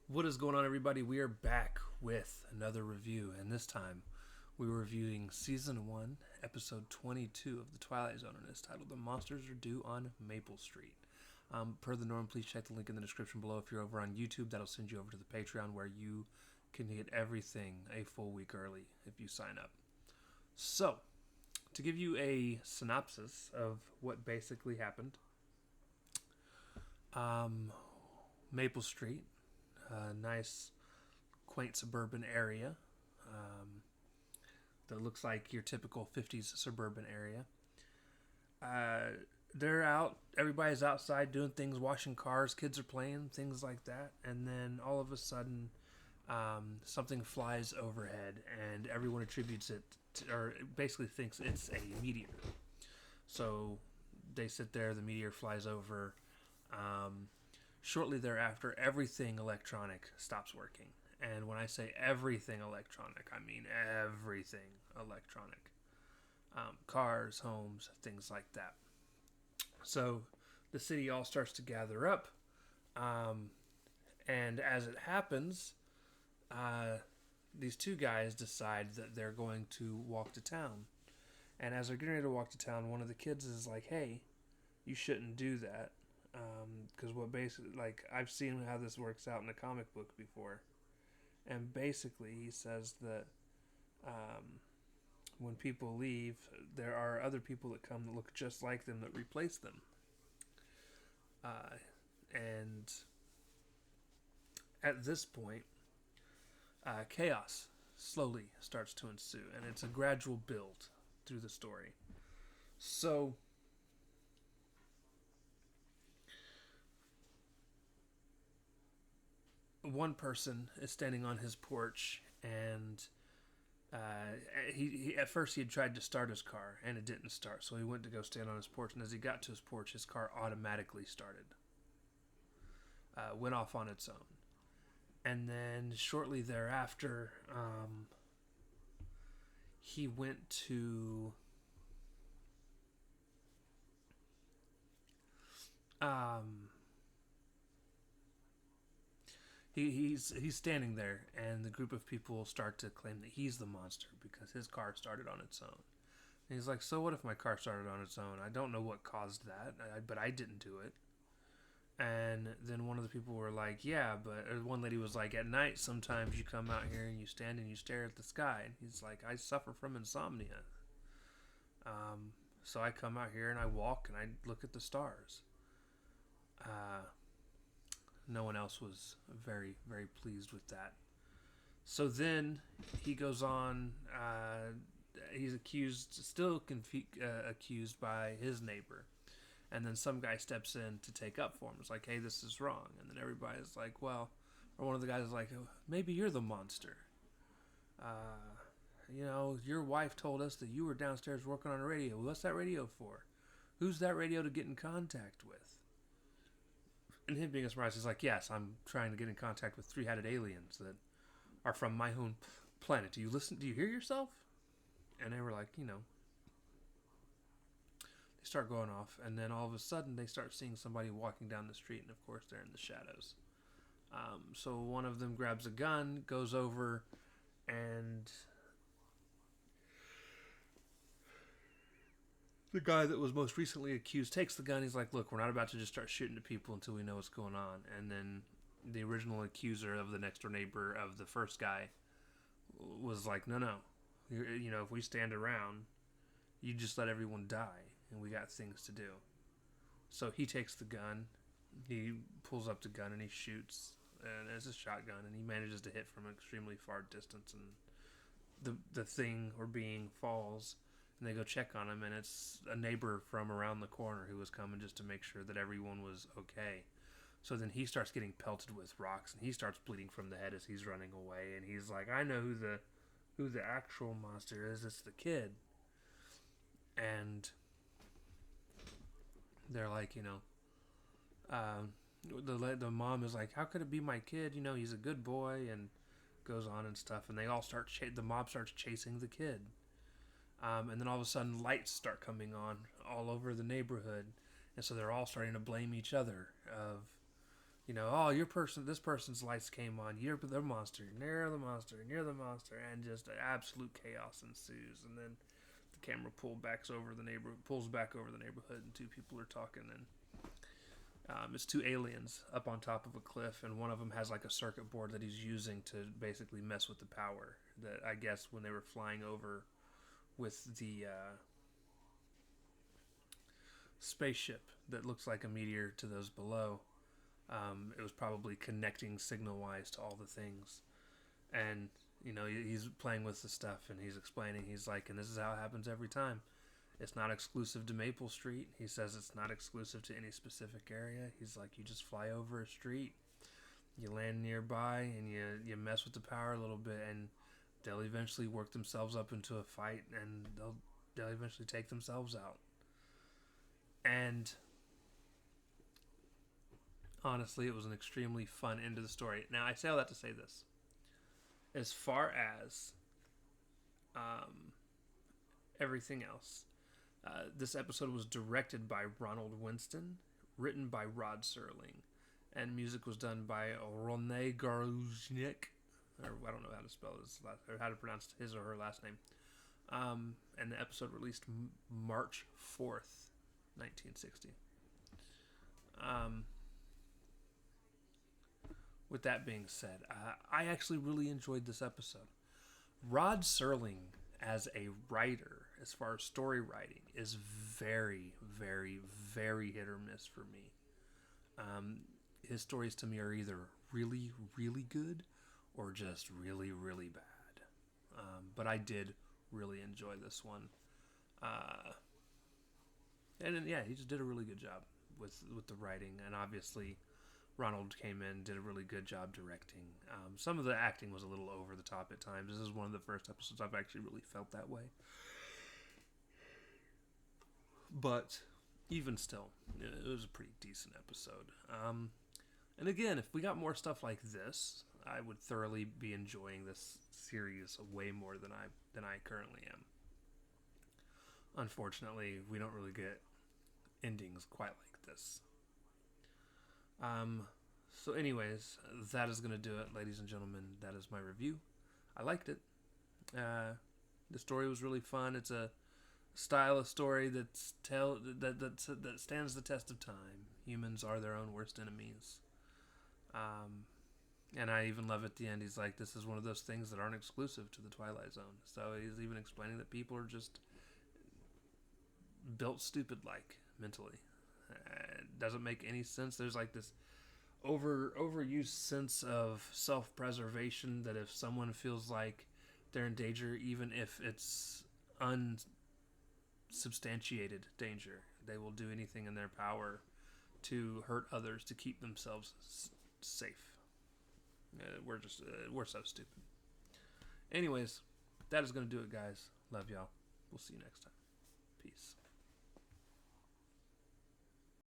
What is going on, everybody? We are back with another review, and this time we're reviewing Season 1, Episode 22 of the Twilight Zone, and it's titled The Monsters Are Due on Maple Street. Per the norm, please check the link in the description below. If you're over on YouTube, that'll send you over to the Patreon where you can get everything a full week early if you sign up. So, to give you a synopsis of what basically happened, Maple Street, a nice, quaint suburban area that looks like your typical 50s suburban area. They're out, everybody's outside doing things, washing cars, kids are playing, things like that. And then all of a sudden, something flies overhead, and everyone attributes it to, or basically thinks it's a meteor. So they sit there, the meteor flies over. Shortly thereafter, everything electronic stops working. And when I say everything electronic, I mean everything electronic. Cars, homes, things like that. So the city all starts to gather up. And as it happens, these two guys decide that they're going to walk to town. And as they're getting ready to walk to town, one of the kids is like, hey, you shouldn't do that. Because what basically, like, I've seen how this works out in a comic book before. And basically, he says that when people leave, there are other people that come that look just like them that replace them. And at this point, chaos slowly starts to ensue, and it's a gradual build through the story. So, one person is standing on his porch, and he at first he had tried to start his car and it didn't start, so he went to go stand on his porch, and as he got to his porch, his car automatically started, went off on its own. And then shortly thereafter, he went to um, he's standing there, and the group of people start to claim that he's the monster because his car started on its own. And he's like, so what if my car started on its own? I don't know what caused that, but I didn't do it. And then one of the people were like, yeah, but one lady was like, at night sometimes you come out here and you stand and you stare at the sky. And he's like, I suffer from insomnia. So I come out here and I walk and I look at the stars. No one else was very, very pleased with that. So then he goes on. He's accused by his neighbor. And then some guy steps in to take up for him. It's like, hey, this is wrong. And then everybody's like, well, or one of the guys is like, oh, maybe you're the monster. Your wife told us that you were downstairs working on a radio. What's that radio for? Who's that radio to get in contact with? And him being surprised, he's like, yes, I'm trying to get in contact with three-headed aliens that are from my own planet. Do you listen? Do you hear yourself? And they were like, they start going off, and then all of a sudden they start seeing somebody walking down the street, and of course they're in the shadows. So one of them grabs a gun, goes over, and the guy that was most recently accused takes the gun. He's like, look, we're not about to just start shooting at people until we know what's going on. And then the original accuser of the next door neighbor of the first guy was like, no. If we stand around, you just let everyone die, and we got things to do. So he takes the gun, he pulls up the gun, and he shoots, and it's a shotgun, and he manages to hit from an extremely far distance, and the thing or being falls, and they go check on him, and it's a neighbor from around the corner who was coming just to make sure that everyone was okay. So then he starts getting pelted with rocks, and he starts bleeding from the head as he's running away, and he's like, I know who the actual monster is. It's the kid. And they're like, the mom is like, how could it be my kid? He's a good boy, and goes on and stuff. And they all start, the mob starts chasing the kid. And then all of a sudden, lights start coming on all over the neighborhood. And so they're all starting to blame each other of Oh, this person's lights came on. You're the monster. You're the monster. And you're the monster. And just absolute chaos ensues. And then the camera pulls back over the neighborhood, and two people are talking. And it's two aliens up on top of a cliff, and one of them has like a circuit board that he's using to basically mess with the power. That I guess when they were flying over with the spaceship that looks like a meteor to those below. It was probably connecting signal-wise to all the things. And, he's playing with the stuff, and he's explaining. He's like, and this is how it happens every time. It's not exclusive to Maple Street. He says it's not exclusive to any specific area. He's like, you just fly over a street, you land nearby, and you mess with the power a little bit, and they'll eventually work themselves up into a fight, and they'll eventually take themselves out. And honestly, it was an extremely fun end to the story. Now, I say all that to say this. As far as everything else, this episode was directed by Ronald Winston, written by Rod Serling, and music was done by Rene Garuznik. Or I don't know how to spell his last, or how to pronounce his or her last name. And the episode released March 4th, 1960. With that being said, I actually really enjoyed this episode. Rod Serling, as a writer, as far as story writing, is very, very, very hit or miss for me. His stories to me are either really, really good or just really, really bad. But I did really enjoy this one. And yeah, he just did a really good job with the writing. And obviously, Ronald came in, did a really good job directing. Some of the acting was a little over the top at times. This is one of the first episodes I've actually really felt that way. But even still, it was a pretty decent episode. And again, if we got more stuff like this, I would thoroughly be enjoying this series way more than I currently am. Unfortunately, we don't really get endings quite like this. So anyways, that is going to do it, ladies and gentlemen. That is my review. I liked it. The story was really fun. It's a style of story that stands the test of time. Humans are their own worst enemies. And I even love at the end, he's like, this is one of those things that aren't exclusive to the Twilight Zone. So he's even explaining that people are just built stupid-like mentally. It doesn't make any sense. There's like this overused sense of self-preservation that if someone feels like they're in danger, even if it's unsubstantiated danger, they will do anything in their power to hurt others to keep themselves safe. We're so stupid. Anyways, that is going to do it, guys. Love y'all. We'll see you next time. Peace.